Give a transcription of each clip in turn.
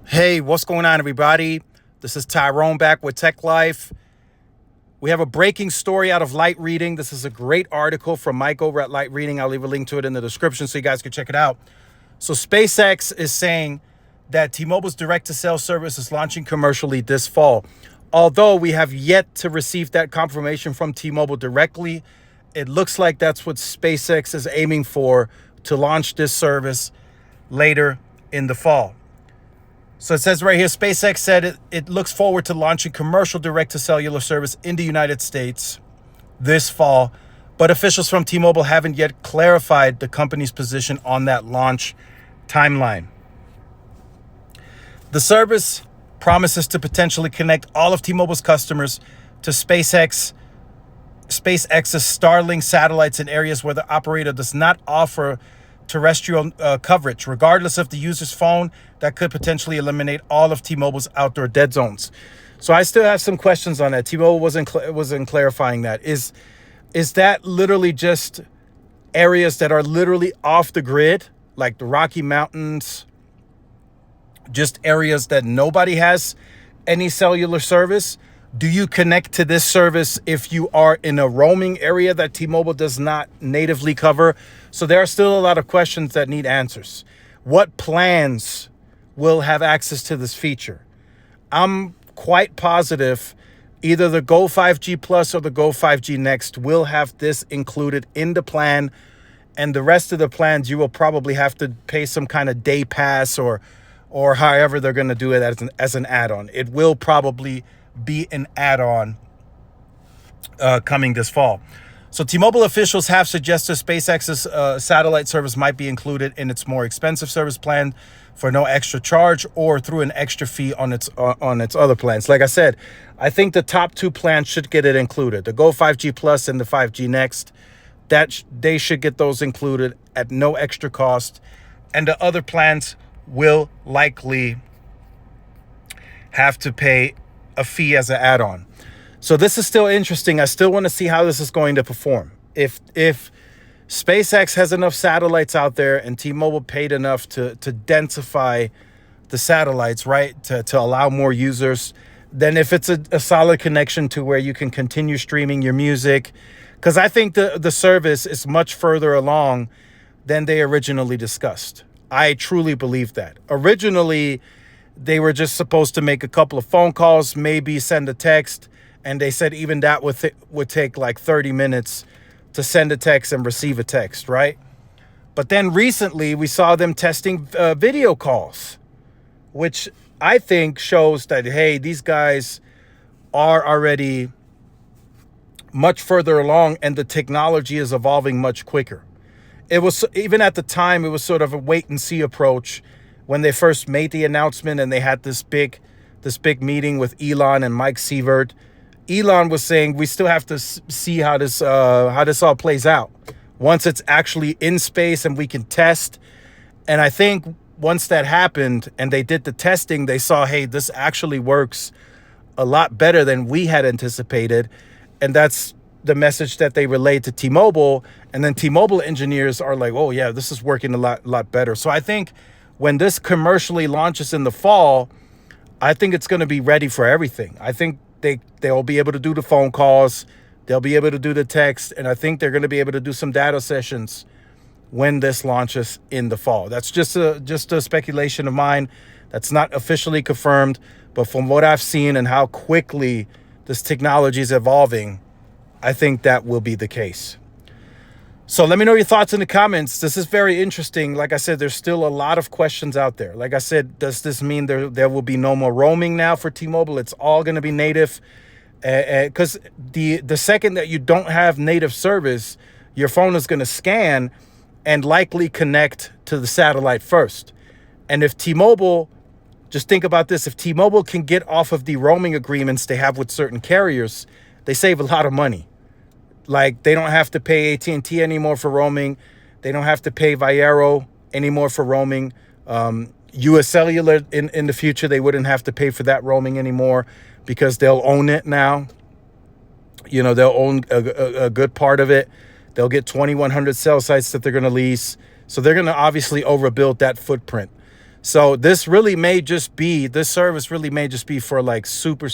Hey, what's going on, everybody? This is Tyrone back with Tech Life. We have a breaking story out of Light Reading. This is a great article from Mike over at Light Reading. I'll leave a link to it in the description so you guys can check it out. So SpaceX is saying that T-Mobile's direct-to-cell service is launching commercially this fall. Although we have yet to receive that confirmation from T-Mobile directly, it looks like that's what SpaceX is aiming for, to launch this service later in the fall. So it says right here, SpaceX said it looks forward to launching commercial direct-to-cellular service in the United States this fall, but officials from T-Mobile haven't yet clarified the company's position on that launch timeline. The service promises to potentially connect all of T-Mobile's customers to SpaceX's Starlink satellites in areas where the operator does not offer terrestrial coverage, regardless of the user's phone. That could potentially eliminate all of T-Mobile's outdoor dead zones. So I still have some questions on that. T-Mobile wasn't clarifying that. Is that literally just areas that are literally off the grid, like the Rocky Mountains, just areas that nobody has any cellular service? Do you connect to this service if you are in a roaming area that T-Mobile does not natively cover? So there are still a lot of questions that need answers. What plans will have access to this feature? I'm quite positive either the Go 5G Plus or the Go 5G Next will have this included in the plan, and the rest of the plans you will probably have to pay some kind of day pass or however they're going to do it as an add-on. It will probably be an add-on coming this fall. So T-Mobile officials have suggested SpaceX's satellite service might be included in its more expensive service plan for no extra charge or through an extra fee on its other plans. Like I said, I think the top two plans should get it included. The Go 5G Plus and the 5G Next, they should get those included at no extra cost. And the other plans will likely have to pay a fee as an add-on. So this is still interesting. I still want to see how this is going to perform. If SpaceX has enough satellites out there and T-Mobile paid enough to densify the satellites, right, to allow more users, then if it's a solid connection to where you can continue streaming your music, because I think the service is much further along than they originally discussed. I truly believe that. Originally, they were just supposed to make a couple of phone calls, maybe send a text, and they said even that would take like 30 minutes to send a text and receive a text, right? But then recently we saw them testing video calls, which I think shows that, hey, these guys are already much further along and the technology is evolving much quicker. It was, even at the time, it was sort of a wait and see approach when they first made the announcement and they had this big meeting with Elon and Mike Sievert. Elon was saying we still have to see how this all plays out once it's actually in space and we can test. And I think once that happened and they did the testing, they saw, hey, this actually works a lot better than we had anticipated. And that's the message that they relayed to T-Mobile. And then T-Mobile engineers are like, oh yeah, this is working a lot better. So I think when this commercially launches in the fall, I think it's going to be ready for everything. I think they'll be able to do the phone calls, they'll be able to do the text, and I think they're going to be able to do some data sessions when this launches in the fall. That's just a speculation of mine. That's not officially confirmed, but from what I've seen and how quickly this technology is evolving, I think that will be the case. So let me know your thoughts in the comments. This is very interesting. Like I said, there's still a lot of questions out there. Like I said, does this mean there will be no more roaming now for T-Mobile? It's all going to be native. Because the second that you don't have native service, your phone is going to scan and likely connect to the satellite first. And if T-Mobile, just think about this, if T-Mobile can get off of the roaming agreements they have with certain carriers, they save a lot of money. Like, they don't have to pay AT&T anymore for roaming. They don't have to pay Viero anymore for roaming. US Cellular, in the future, they wouldn't have to pay for that roaming anymore because they'll own it now. You know, they'll own a good part of it. They'll get 2,100 cell sites that they're going to lease. So they're going to obviously overbuild that footprint. So this really may just be, this service really may just be for like super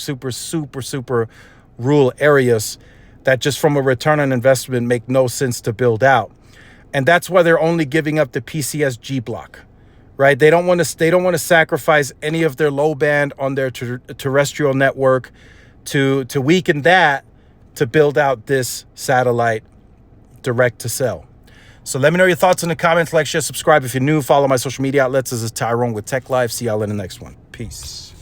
rural areas that just from a return on investment make no sense to build out. And that's why they're only giving up the PCSG block, right? They don't want to sacrifice any of their low band on their terrestrial network to weaken that to build out this satellite direct to cell. So let me know your thoughts in the comments. Like, share, subscribe if you're new. Follow my social media outlets. This is Tyrone with Tech Live. See y'all in the next one. Peace.